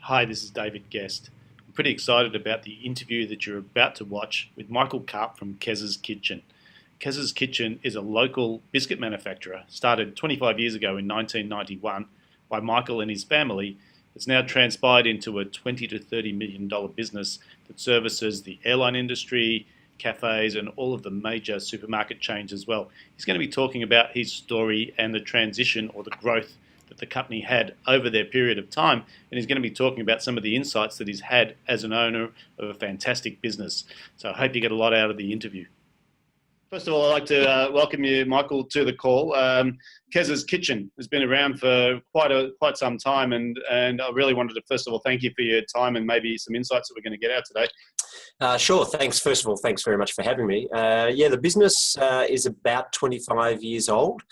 Hi, this is David Guest. I'm pretty excited about the interview that you're about to watch with Michael Carp from Kez's Kitchen. Kez's Kitchen is a local biscuit manufacturer started 25 years ago in 1991 by Michael and his family. It's now transpired into a $20 to $30 million business that services the airline industry, cafes, and all of the major supermarket chains as well. He's going to be talking about his story and the transition or the growth that the company had over their period of time, and he's going to be talking about some of the insights that he's had as an owner of a fantastic business. So I hope you get a lot out of the interview. First of all, I'd like to welcome you, Michael, to the call. Kez's Kitchen has been around for quite some time, and I really wanted to first of all thank you for your time and maybe some insights that we're going to get out today. Sure. Thanks. First of all, thanks very much for having me. The business is about 25 years old.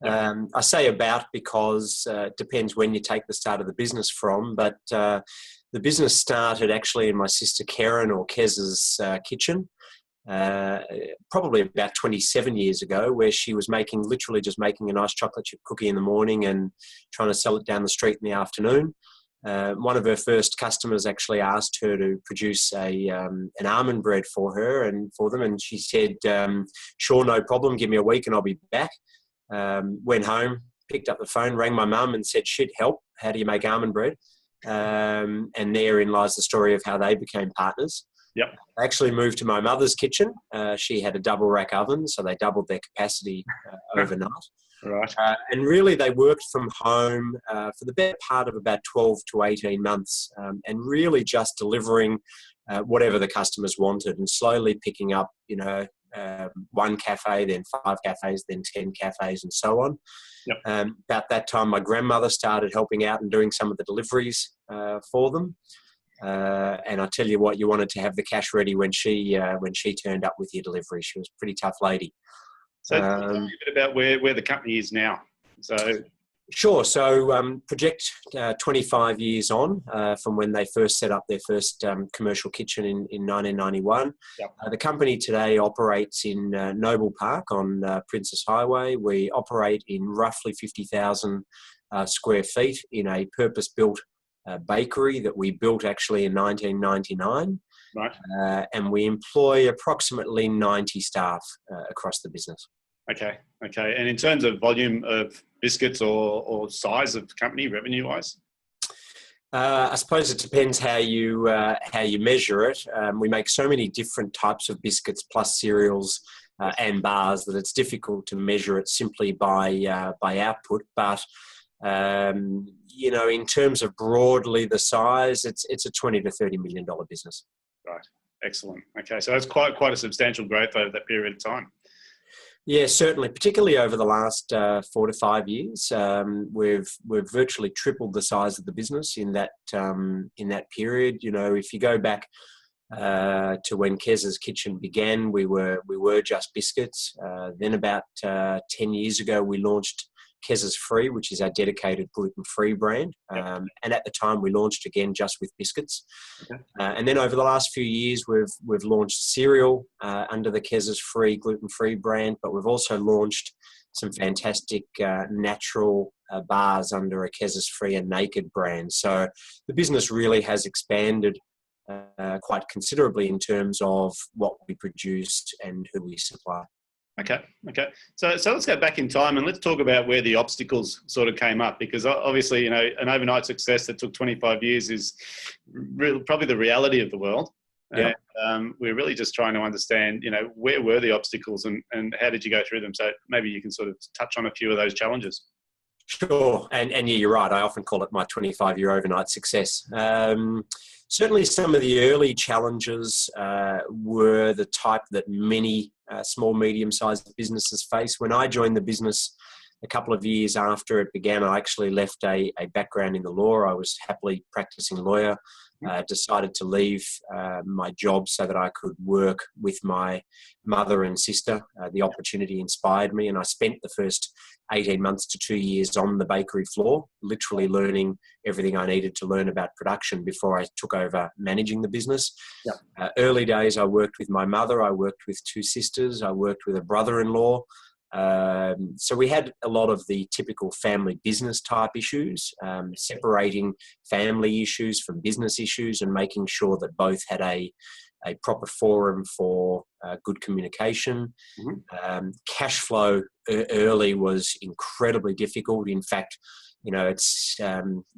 I say about because it depends when you take the start of the business from, but the business started actually in my sister Karen or Kez's kitchen, probably about 27 years ago, where she was literally just making a nice chocolate chip cookie in the morning and trying to sell it down the street in the afternoon. One of her first customers actually asked her to produce an almond bread for them, and she said, "Sure, no problem. Give me a week and I'll be back." Went home, picked up the phone, rang my mum and said, "Shit, help, how do you make almond bread?" And therein lies the story of how they became partners. Yep. I actually moved to my mother's kitchen. She had a double rack oven, so they doubled their capacity overnight. Right. And really they worked from home for the better part of about 12 to 18 months and really just delivering whatever the customers wanted and slowly picking up, one cafe, then 5 cafes, then 10 cafes, and so on. Yep. About that time, my grandmother started helping out and doing some of the deliveries for them. And I tell you what, you wanted to have the cash ready when she turned up with your delivery. She was a pretty tough lady. So tell me a bit about where the company is now. Sure. So project 25 years on from when they first set up their first commercial kitchen in 1991. Yep. The company today operates in Noble Park on Princess Highway. We operate in roughly 50,000 square feet in a purpose-built bakery that we built actually in 1999. Right. And we employ approximately 90 staff across the business. Okay. And in terms of volume of biscuits or size of company, revenue-wise? I suppose it depends how you measure it. We make so many different types of biscuits plus cereals and bars that it's difficult to measure it simply by output. But in terms of broadly the size, it's a $20 to $30 million business. Right. Excellent. Okay, so that's quite a substantial growth over that period of time. Yeah, certainly, particularly over the last 4 to 5 years. We've virtually tripled the size of the business in that period. If you go back to when Kez's Kitchen began, we were just biscuits. Then about 10 years ago, we launched Kez's Free, which is our dedicated gluten-free brand. Yep. And at the time, we launched again just with biscuits. Okay. And then over the last few years, we've launched cereal under the Kez's Free gluten-free brand, but we've also launched some fantastic natural bars under a Kez's Free and Naked brand. So the business really has expanded quite considerably in terms of what we produce and who we supply. Okay. So let's go back in time and let's talk about where the obstacles sort of came up, because obviously, an overnight success that took 25 years is probably the reality of the world. Yep. And we're really just trying to understand, where were the obstacles and how did you go through them? So maybe you can sort of touch on a few of those challenges. Sure. And yeah, you're right. I often call it my 25-year overnight success. Certainly some of the early challenges were the type that many small, medium-sized businesses face. When I joined the business a couple of years after it began, I actually left a background in the law. I was happily practicing lawyer, decided to leave my job so that I could work with my mother and sister. The opportunity inspired me, and I spent the first 18 months to 2 years on the bakery floor, literally learning everything I needed to learn about production before I took over managing the business. Yep. Early days, I worked with my mother. I worked with 2 sisters. I worked with a brother-in-law. So we had a lot of the typical family business type issues, separating family issues from business issues and making sure that both had a proper forum for good communication. Cash flow early was incredibly difficult. In fact, it's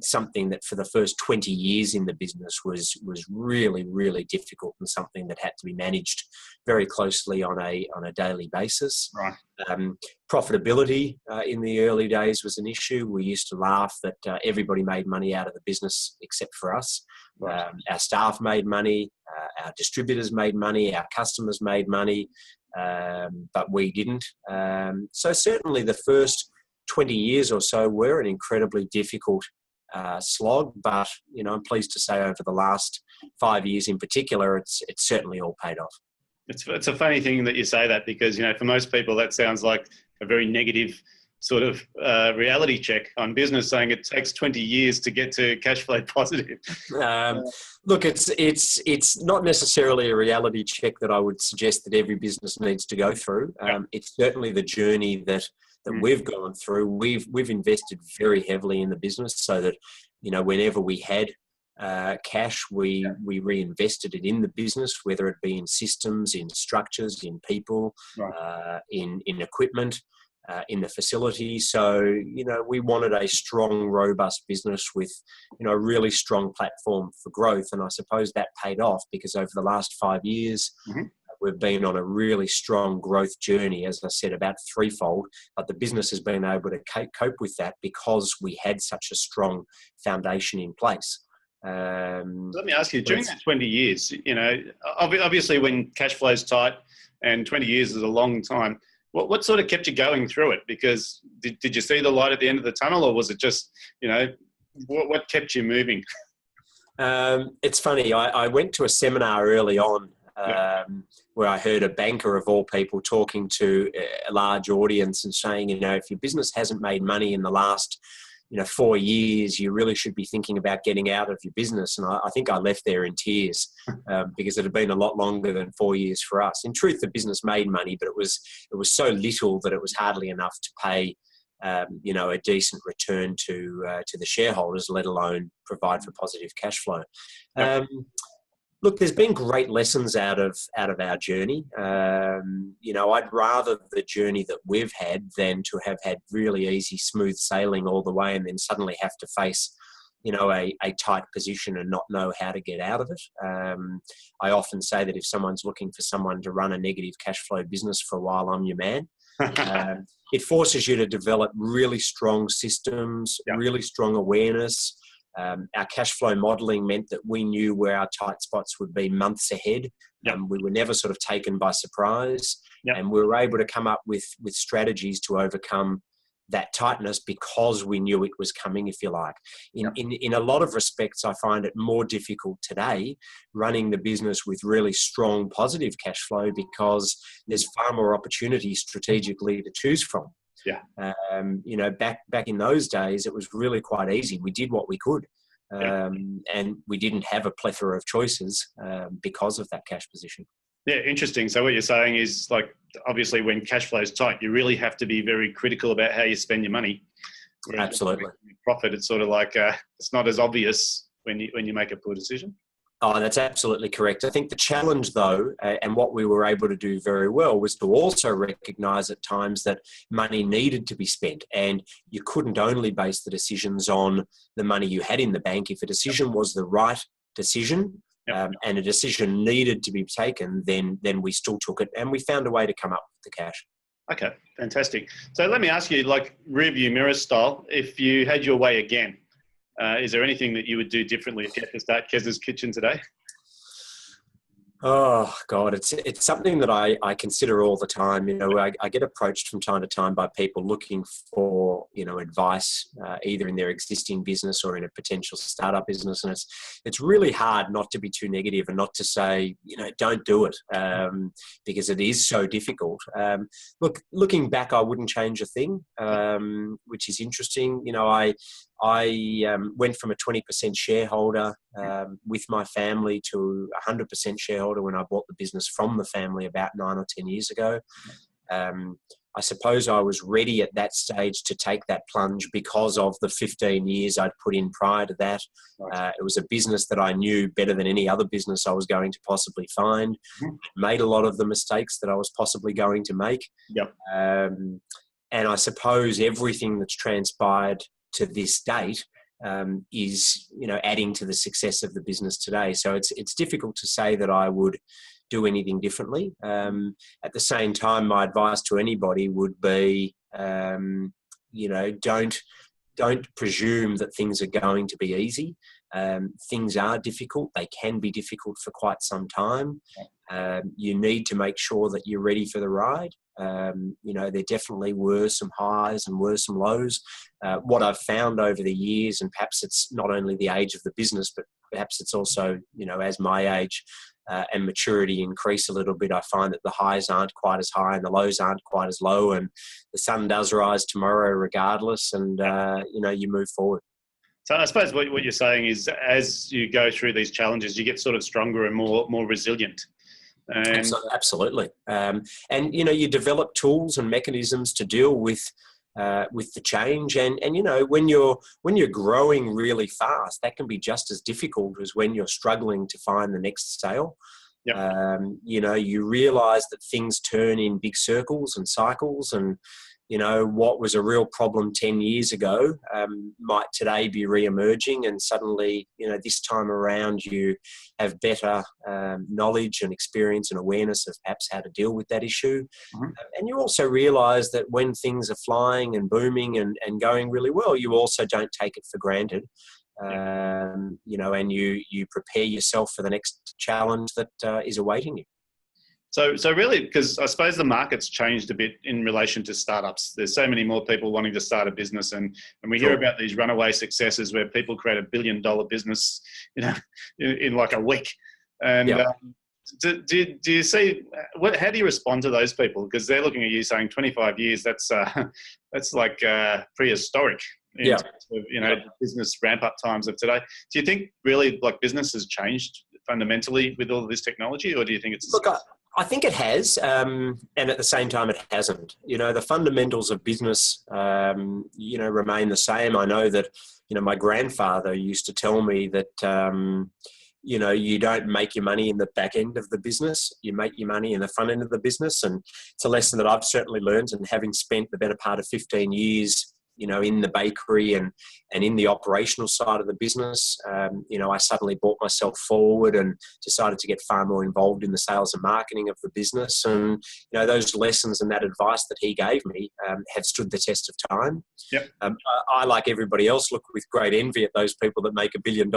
something that for the first 20 years in the business was really, really difficult, and something that had to be managed very closely on a daily basis. Right. Profitability in the early days was an issue. We used to laugh that everybody made money out of the business except for us. Right. Our staff made money, our distributors made money, our customers made money, but we didn't. So certainly the first 20 years or so were an incredibly difficult slog, but I'm pleased to say over the last 5 years in particular, it's certainly all paid off. It's a funny thing that you say that, because for most people that sounds like a very negative sort of reality check on business, saying it takes 20 years to get to cash flow positive. Look, it's not necessarily a reality check that I would suggest that every business needs to go through. It's certainly the journey that we've gone through. We've invested very heavily in the business, so that whenever we had cash, we reinvested it in the business, whether it be in systems, in structures, in people, Right. in equipment, in the facility. So we wanted a strong, robust business with a really strong platform for growth, and I suppose that paid off, because over the last 5 years, we've been on a really strong growth journey, as I said, about threefold, but the business has been able to cope with that because we had such a strong foundation in place. Let me ask you, during that 20 years, obviously when cash flow is tight, and 20 years is a long time, what sort of kept you going through it? Because did you see the light at the end of the tunnel, or was it just, what kept you moving? It's funny, I went to a seminar early on, where I heard a banker of all people talking to a large audience and saying, if your business hasn't made money in the last 4 years, you really should be thinking about getting out of your business. And I think I left there in tears, because it had been a lot longer than 4 years for us. In truth, the business made money, but it was so little that it was hardly enough to pay a decent return to the shareholders, let alone provide for positive cash flow. Look, there's been great lessons out of our journey. I'd rather the journey that we've had than to have had really easy, smooth sailing all the way and then suddenly have to face, a tight position and not know how to get out of it. I often say that if someone's looking for someone to run a negative cash flow business for a while, I'm your man. It forces you to develop really strong systems, really strong awareness. Our cash flow modelling meant that we knew where our tight spots would be months ahead. We were never sort of taken by surprise, and we were able to come up with strategies to overcome that tightness because we knew it was coming, if you like. In a lot of respects, I find it more difficult today running the business with really strong positive cash flow, because there's far more opportunity strategically to choose from. Back in those days, it was really quite easy. We did what we could, and we didn't have a plethora of choices because of that cash position. Yeah, interesting. So what you're saying is, like, obviously when cash flow is tight, you really have to be very critical about how you spend your money. Whereas Absolutely. Profit, it's sort of like it's not as obvious when you make a poor decision. Oh, that's absolutely correct. I think the challenge, though, and what we were able to do very well, was to also recognise at times that money needed to be spent, and you couldn't only base the decisions on the money you had in the bank. If a decision was the right decision, and a decision needed to be taken, then we still took it, and we found a way to come up with the cash. Okay, fantastic. So let me ask you, like rearview mirror style, if you had your way again, is there anything that you would do differently if you had to start Kez's Kitchen today? Oh God, it's something that I consider all the time. I get approached from time to time by people looking for advice, either in their existing business or in a potential startup business, and it's really hard not to be too negative and not to say don't do it, because it is so difficult. Looking back, I wouldn't change a thing, which is interesting. I went from a 20% shareholder with my family to 100% shareholder when I bought the business from the family about 9 or 10 years ago. I I suppose I was ready at that stage to take that plunge because of the 15 years I'd put in prior to that. Right. It was a business that I knew better than any other business I was going to possibly find. Mhm. Made a lot of the mistakes that I was possibly going to make. Yep. And I suppose everything that's transpired to this date is, adding to the success of the business today. So it's difficult to say that I would do anything differently. At the same time, my advice to anybody would be, don't presume that things are going to be easy. Things are difficult. They can be difficult for quite some time. You need to make sure that you're ready for the ride. There definitely were some highs and were some lows. What I've found over the years, and perhaps it's not only the age of the business, but perhaps it's also, as my age and maturity increase a little bit, I find that the highs aren't quite as high and the lows aren't quite as low, and the sun does rise tomorrow regardless, and, you move forward. So I suppose what you're saying is, as you go through these challenges, you get sort of stronger and more resilient. And Absolutely. And, you develop tools and mechanisms to deal with the change. And when you're growing really fast, that can be just as difficult as when you're struggling to find the next sale. Yep. You realize that things turn in big circles and cycles, and what was a real problem 10 years ago might today be re-emerging, and suddenly, this time around you have better knowledge and experience and awareness of perhaps how to deal with that issue. Mhm. And you also realize that when things are flying and booming and going really well, you also don't take it for granted. And you prepare yourself for the next challenge that is awaiting you. So really, because I suppose the market's changed a bit in relation to startups. There's so many more people wanting to start a business, and we hear about these runaway successes where people create $1 billion business, in like a week. And do you see how do you respond to those people? Because they're looking at you saying 25 years. That's like prehistoric in terms of business ramp up times of today. Do you think really like business has changed fundamentally with all of this technology, or do you think it's I think it has, and at the same time, it hasn't. The fundamentals of business, remain the same. I know that, my grandfather used to tell me that, you don't make your money in the back end of the business. You make your money in the front end of the business. And it's a lesson that I've certainly learned. And having spent the better part of 15 years, in the bakery and in the operational side of the business, I suddenly brought myself forward and decided to get far more involved in the sales and marketing of the business. And, those lessons and that advice that he gave me have stood the test of time. Yep. I, like everybody else, look with great envy at those people that make $1 billion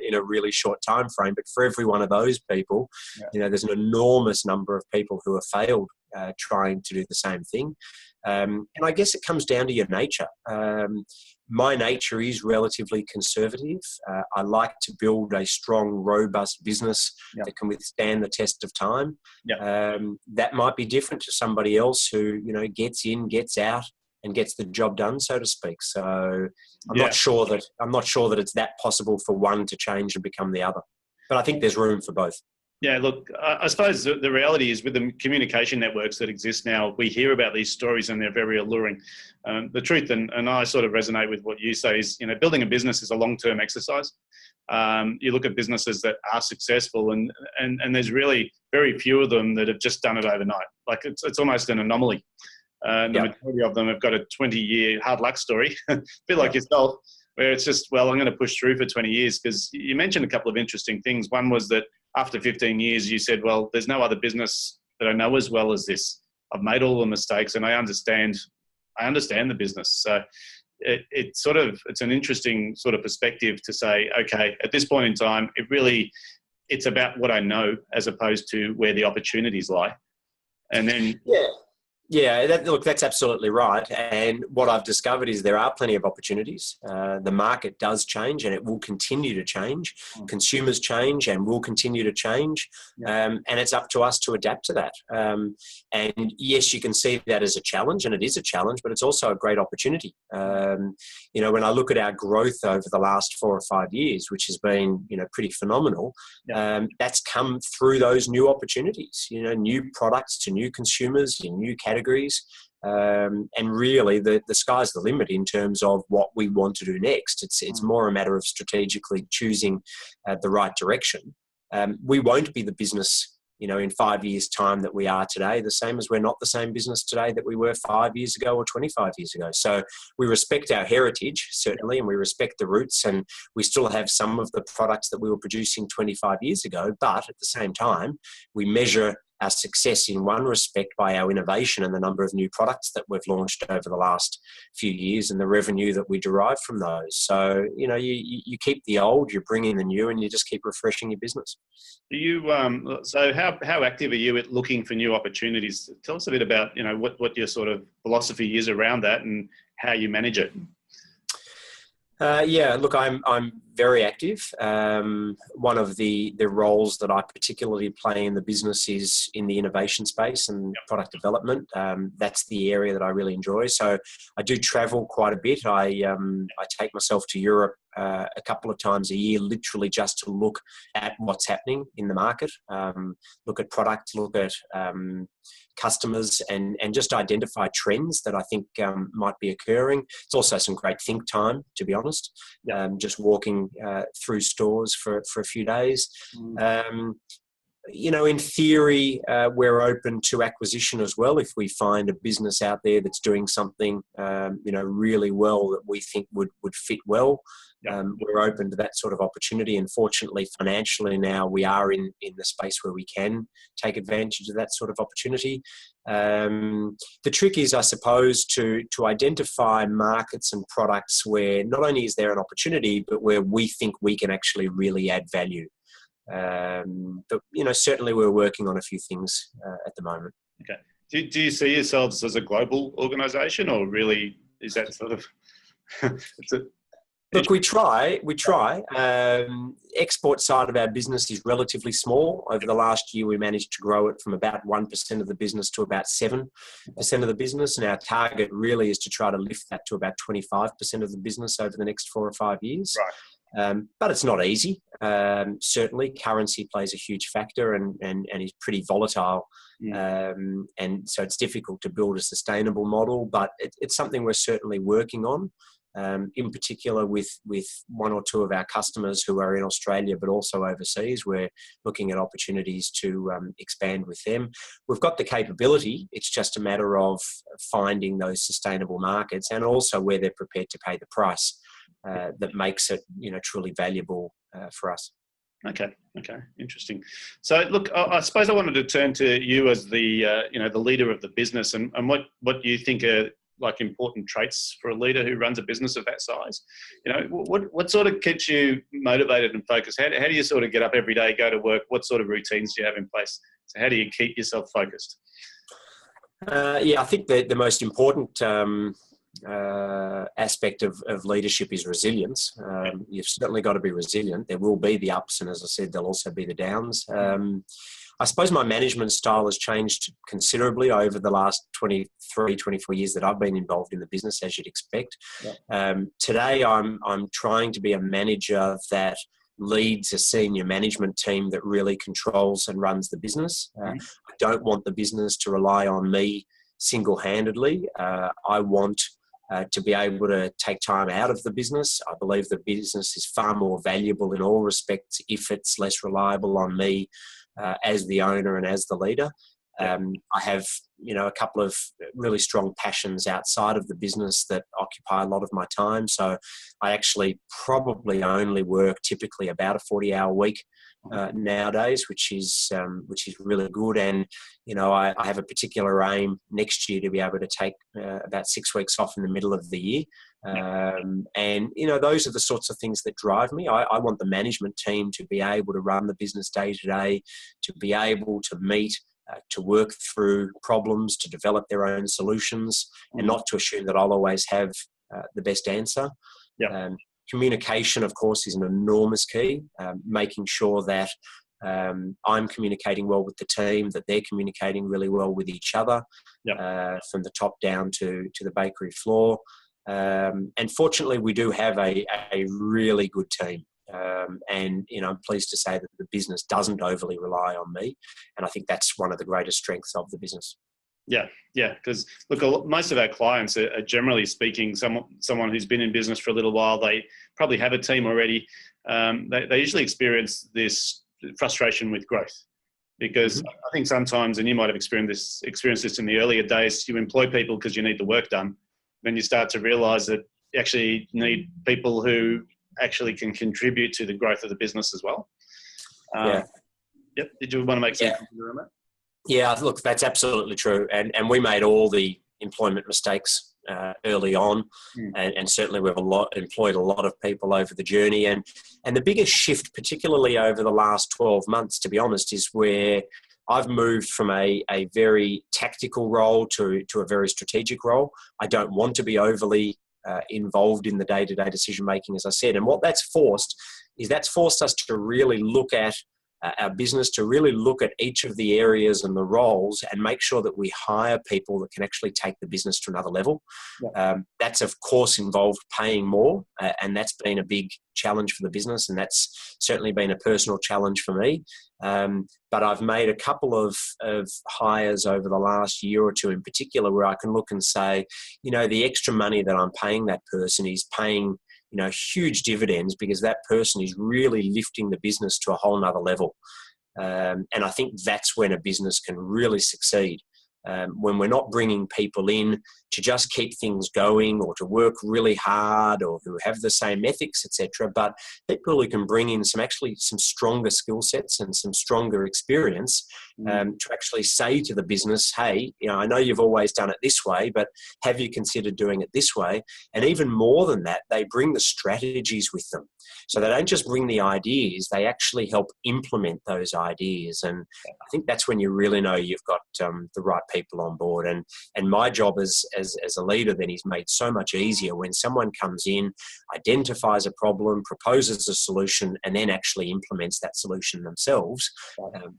in a really short time frame. But for every one of those people, there's an enormous number of people who have failed trying to do the same thing. And I guess it comes down to your nature. My nature is relatively conservative. I like to build a strong, robust business that can withstand the test of time. That might be different to somebody else who, gets in, gets out, and gets the job done, so to speak. So I'm not sure that it's that possible for one to change and become the other. But I think there's room for both. Yeah, look, I suppose the reality is with the communication networks that exist now, we hear about these stories and they're very alluring. The truth, and I sort of resonate with what you say, is, building a business is a long-term exercise. You look at businesses that are successful and there's really very few of them that have just done it overnight. Like it's almost an anomaly. The majority of them have got a 20-year hard luck story, a bit like yourself, where it's just, well, I'm going to push through for 20 years. Because you mentioned a couple of interesting things. One was that after 15 years, you said, well, there's no other business that I know as well as this. I've made all the mistakes and I understand the business. So it's an interesting sort of perspective to say, okay, at this point in time, it's about what I know as opposed to where the opportunities lie. And then that's absolutely right. And what I've discovered is there are plenty of opportunities. The market does change and it will continue to change. Consumers change and will continue to change. And it's up to us to adapt to that. And yes, you can see that as a challenge, and it is a challenge, but it's also a great opportunity. When I look at our growth over the last 4 or 5 years, which has been, pretty phenomenal, that's come through those new opportunities, new products to new consumers in new categories. And really, the sky's the limit in terms of what we want to do next. It's more a matter of strategically choosing the right direction. We won't be the business, in 5 years' time that we are today, the same as we're not the same business today that we were 5 years ago or 25 years ago. So we respect our heritage, certainly, and we respect the roots, and we still have some of the products that we were producing 25 years ago. But at the same time, we measure our success in one respect by our innovation and the number of new products that we've launched over the last few years and the revenue that we derive from those. So, you keep the old, you bring in the new, and you just keep refreshing your business. So how active are you at looking for new opportunities? Tell us a bit about, what your sort of philosophy is around that and how you manage it. Look, I'm very active. One of the roles that I particularly play in the business is in the innovation space and product development. That's the area that I really enjoy. So I do travel quite a bit. I take myself to Europe a couple of times a year, literally just to look at what's happening in the market, look at products, look at customers, and just identify trends that I think might be occurring. It's also some great think time, to be honest, just walking through stores for a few days. In theory, we're open to acquisition as well. If we find a business out there that's doing something, really well that we think would fit well, we're open to that sort of opportunity. And fortunately, financially now, we are in the space where we can take advantage of that sort of opportunity. The trick is, I suppose, to identify markets and products where not only is there an opportunity, but where we think we can actually really add value. But certainly we're working on a few things at the moment. Okay. Do you see yourselves as a global organisation, or really is that sort of? Look, we try. Export side of our business is relatively small. Over the last year, we managed to grow it from about 1% of the business to about 7% of the business. And our target really is to try to lift that to about 25% of the business over the next 4 or 5 years. Right. But it's not easy. Certainly, currency plays a huge factor and is pretty volatile. And so it's difficult to build a sustainable model, but it's something we're certainly working on. In particular with 1 or 2 of our customers who are in Australia but also overseas. We're looking at opportunities to expand with them. We've got the capability. It's just a matter of finding those sustainable markets and also where they're prepared to pay the price that makes it truly valuable for us. Okay, interesting. So, look, I suppose I wanted to turn to you as the the leader of the business, and what you think are like important traits for a leader who runs a business of that size. What sort of keeps you motivated and focused? How do you sort of get up every day, go to work? What sort of routines do you have in place? So how do you keep yourself focused? I think the most important aspect of leadership is resilience. You've certainly got to be resilient. There will be the ups, and as I said, there'll also be the downs. I suppose my management style has changed considerably over the last 23, 24 years that I've been involved in the business, as you'd expect. Today, I'm trying to be a manager that leads a senior management team that really controls and runs the business. I don't want the business to rely on me single-handedly. I want to be able to take time out of the business. I believe the business is far more valuable in all respects if it's less reliable on me as the owner and as the leader. I have, a couple of really strong passions outside of the business that occupy a lot of my time. So I actually probably only work typically about a 40-hour week nowadays, which is really good. And I have a particular aim next year to be able to take about 6 weeks off in the middle of the year. And those are the sorts of things that drive me. I want the management team to be able to run the business day to day, to be able to meet, to work through problems, to develop their own solutions, and not to assume that I'll always have the best answer. Communication, of course, is an enormous key. Making sure that I'm communicating well with the team, that they're communicating really well with each other, from the top down to the bakery floor. And fortunately, we do have a really good team. And I'm pleased to say that the business doesn't overly rely on me. And I think that's one of the greatest strengths of the business. Yeah, yeah. Because look, most of our clients are generally speaking someone who's been in business for a little while. They probably have a team already. They usually experience this frustration with growth because I think sometimes, and you might have experienced this in the earlier days, you employ people because you need the work done. Then you start to realise that you actually need people who actually can contribute to the growth of the business as well. Yeah. Yep. Did you want to make some comments on that? Yeah, look, that's absolutely true. And we made all the employment mistakes early on. And certainly we've employed a lot of people over the journey. And the biggest shift, particularly over the last 12 months, to be honest, is where I've moved from a very tactical role to a very strategic role. I don't want to be overly involved in the day-to-day decision-making, as I said. And what that's forced us to really look at our business, to really look at each of the areas and the roles and make sure that we hire people that can actually take the business to another level. Yeah. That's, of course, involved paying more, and that's been a big challenge for the business, and that's certainly been a personal challenge for me. But I've made a couple of hires over the last year or two in particular where I can look and say, the extra money that I'm paying that person is paying huge dividends because that person is really lifting the business to a whole nother level. And I think that's when a business can really succeed. When we're not bringing people in to just keep things going or to work really hard or who have the same ethics, etc., but people who can bring in some stronger skill sets and some stronger experience to actually say to the business, hey, I know you've always done it this way, but have you considered doing it this way? And even more than that, they bring the strategies with them. So they don't just bring the ideas, they actually help implement those ideas. And I think that's when you really know you've got the right people on board. And my job as a leader then is made so much easier when someone comes in, identifies a problem, proposes a solution, and then actually implements that solution themselves.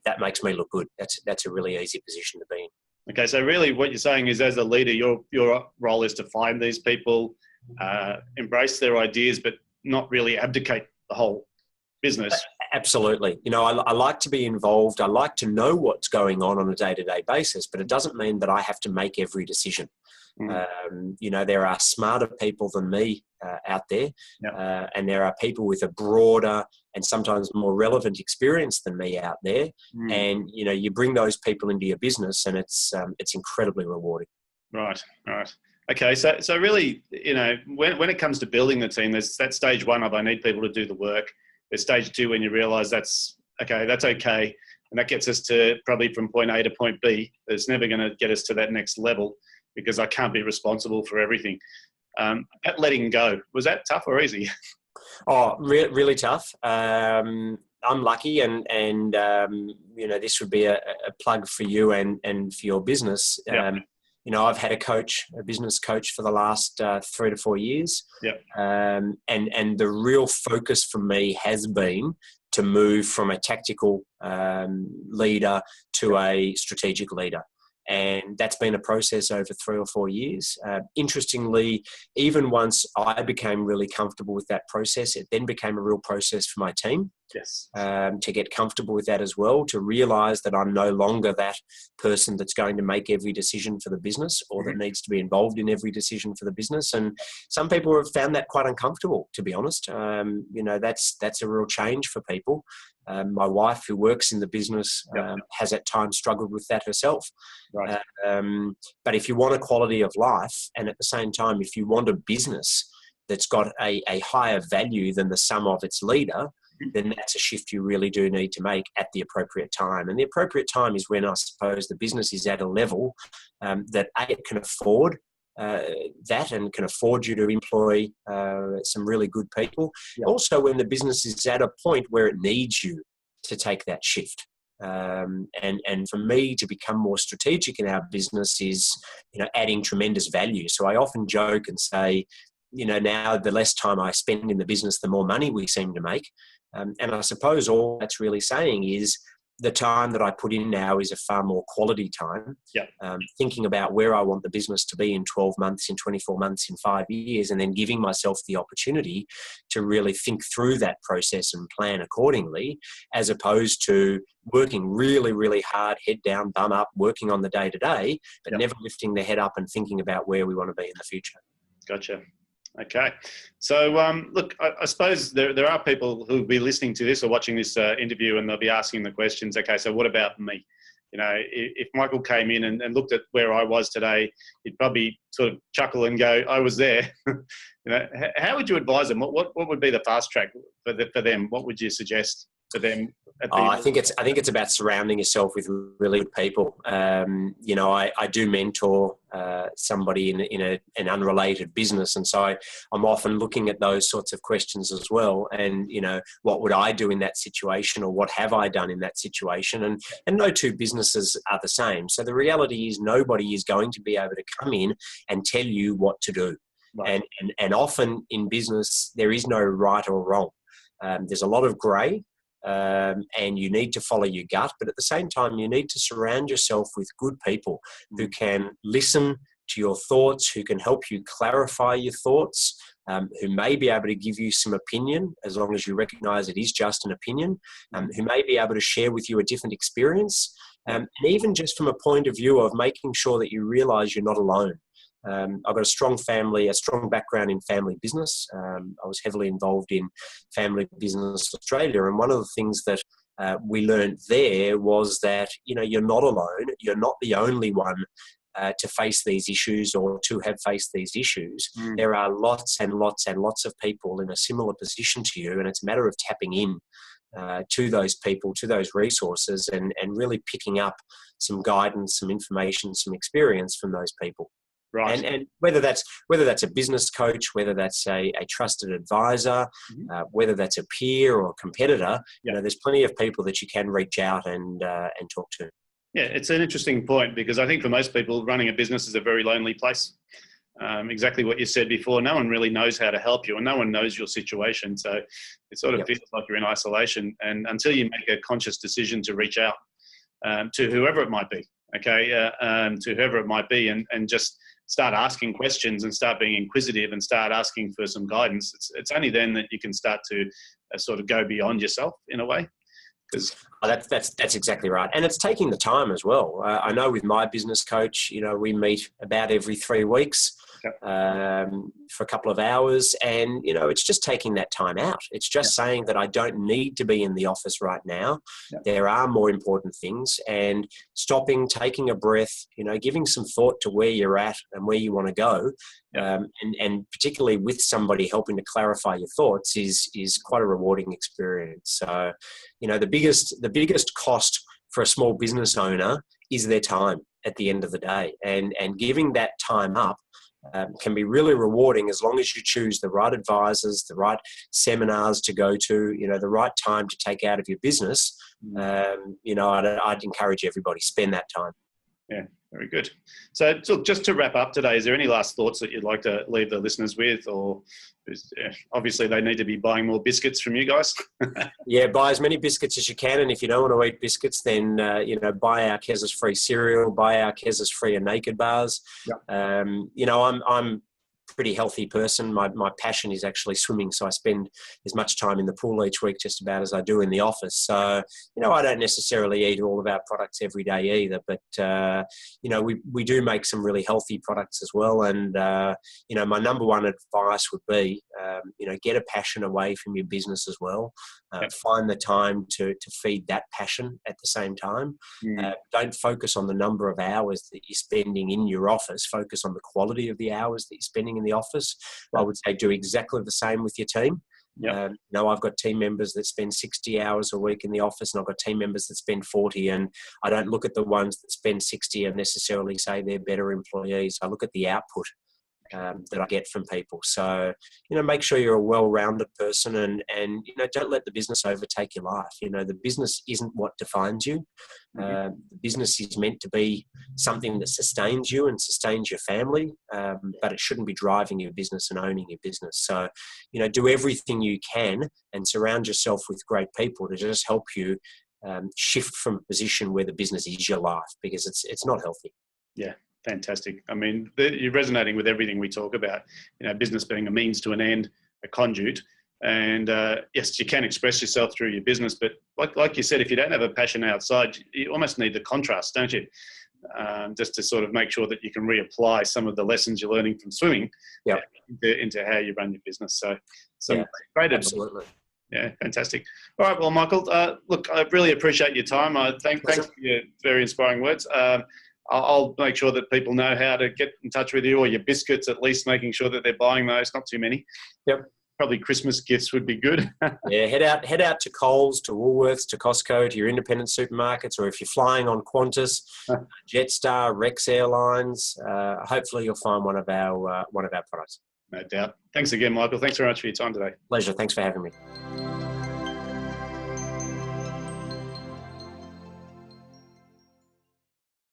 That makes me look good. That's a really easy position to be in. Okay, so really what you're saying is as a leader, your role is to find these people, embrace their ideas, but not really abdicate the whole business. Absolutely. I like to be involved. I like to know what's going on a day-to-day basis, but it doesn't mean that I have to make every decision. There are smarter people than me out there, and there are people with a broader and sometimes more relevant experience than me out there. And, you bring those people into your business and it's incredibly rewarding. Right. Okay, so really, when it comes to building the team, there's that stage one of I need people to do the work. There's stage two when you realise that's okay, and that gets us to probably from point A to point B. It's never going to get us to that next level because I can't be responsible for everything. At letting go, was that tough or easy? Oh, really tough. I'm lucky, and this would be a plug for you and for your business. I've had a business coach for the last 3 to 4 years. And the real focus for me has been to move from a tactical leader to a strategic leader. And that's been a process over 3 or 4 years. Interestingly, even once I became really comfortable with that process, it then became a real process for my team. Yes. To get comfortable with that as well, to realise that I'm no longer that person that's going to make every decision for the business or that needs to be involved in every decision for the business. And some people have found that quite uncomfortable, to be honest. That's a real change for people. My wife, who works in the business, has at times struggled with that herself. Right. But if you want a quality of life, and at the same time, if you want a business that's got a higher value than the sum of its leader, then that's a shift you really do need to make at the appropriate time. And the appropriate time is when I suppose the business is at a level that it can afford that and can afford you to employ some really good people. Also, when the business is at a point where it needs you to take that shift. And for me to become more strategic in our business is, adding tremendous value. So I often joke and say, now the less time I spend in the business, the more money we seem to make. And I suppose all that's really saying is the time that I put in now is a far more quality time. Yeah. Thinking about where I want the business to be in 12 months, in 24 months, in 5 years, and then giving myself the opportunity to really think through that process and plan accordingly, as opposed to working really, really hard, head down, bum up, working on the day-to-day, but never lifting the head up and thinking about where we want to be in the future. Gotcha. Okay. So, look, I suppose there are people who'll be listening to this or watching this interview, and they'll be asking the questions, okay, so what about me? You know, if Michael came in and looked at where I was today, he'd probably sort of chuckle and go, I was there. You know, how would you advise them? What would be the fast track for them? What would you suggest for them? I think it's about surrounding yourself with really good people. You know, I do mentor somebody in an unrelated business, and so I'm often looking at those sorts of questions as well. And you know, what would I do in that situation, or what have I done in that situation? And no two businesses are the same. So the reality is, nobody is going to be able to come in and tell you what to do. Right. And often in business, there is no right or wrong. There's a lot of grey. And you need to follow your gut, but at the same time, you need to surround yourself with good people who can listen to your thoughts, who can help you clarify your thoughts, who may be able to give you some opinion, as long as you recognize it is just an opinion, who may be able to share with you a different experience, and even just from a point of view of making sure that you realize you're not alone. I've got a strong family, a strong background in family business. I was heavily involved in Family Business Australia, and one of the things that we learned there was that, you know, you're not alone. You're not the only one to face these issues or to have faced these issues. There are lots and lots and lots of people in a similar position to you, and it's a matter of tapping in to those people, to those resources, and really picking up some guidance, some information, some experience from those people. Right. And whether that's a business coach, whether that's a trusted advisor, whether that's a peer or competitor, you know, there's plenty of people that you can reach out and talk to. Yeah, it's an interesting point, because I think for most people, running a business is a very lonely place. Exactly what you said before. No one really knows how to help you, and no one knows your situation. So it sort of feels like you're in isolation. And until you make a conscious decision to reach out to whoever it might be, to whoever it might be, and just start asking questions and start being inquisitive and start asking for some guidance, it's only then that you can start to sort of go beyond yourself in a way. That's exactly right. And it's taking the time as well. I know with my business coach, you know, we meet about every 3 weeks for a couple of hours, and, you know, it's just taking that time out. It's just saying that I don't need to be in the office right now. There are more important things, and stopping, taking a breath, you know, giving some thought to where you're at and where you want to go. And particularly with somebody helping to clarify your thoughts is quite a rewarding experience. So, you know, the biggest cost for a small business owner is their time at the end of the day, and giving that time up can be really rewarding, as long as you choose the right advisors, the right seminars to go to, you know, the right time to take out of your business. You know, I'd encourage everybody, spend that time. Yeah, very good. So just to wrap up today, is there any last thoughts that you'd like to leave the listeners with? Or obviously they need to be buying more biscuits from you guys. Yeah, buy as many biscuits as you can. And if you don't want to eat biscuits, then, you know, buy our Kezzers Free cereal, buy our Kezzers Free and Naked bars. You know, I'm pretty healthy person. My passion is actually swimming, so I spend as much time in the pool each week just about as I do in the office. So, you know, I don't necessarily eat all of our products every day either, but you know, we do make some really healthy products as well. And you know, my number one advice would be, you know, get a passion away from your business as well. Find the time to feed that passion at the same time. Don't focus on the number of hours that you're spending in your office. Focus on the quality of the hours that you're spending in the office. I would say do exactly the same with your team. You know, I've got team members that spend 60 hours a week in the office, and I've got team members that spend 40, and I don't look at the ones that spend 60 and necessarily say they're better employees. I look at the output that I get from people. So, you know, make sure you're a well-rounded person, and you know, don't let the business overtake your life. You know, the business isn't what defines you. The business is meant to be something that sustains you and sustains your family, but it shouldn't be driving your business and owning your business. So, you know, do everything you can and surround yourself with great people to just help you shift from a position where the business is your life, because it's not healthy. Yeah, fantastic. I mean, you're resonating with everything we talk about. Business being a means to an end, a conduit. And yes, you can express yourself through your business, but like you said, if you don't have a passion outside, you almost need the contrast, don't you? Just to sort of make sure that you can reapply some of the lessons you're learning from swimming into how you run your business. So some great advice. Absolutely. Yeah, fantastic. All right, well, Michael, look, I really appreciate your time. Thanks for your very inspiring words. I'll make sure that people know how to get in touch with you, or your biscuits, at least making sure that they're buying those, not too many. Yep. Probably Christmas gifts would be good. Yeah, head out to Coles, to Woolworths, to Costco, to your independent supermarkets, or if you're flying on Qantas, Jetstar, Rex Airlines, hopefully you'll find one of our products. No doubt. Thanks again, Michael. Thanks very much for your time today. Pleasure. Thanks for having me.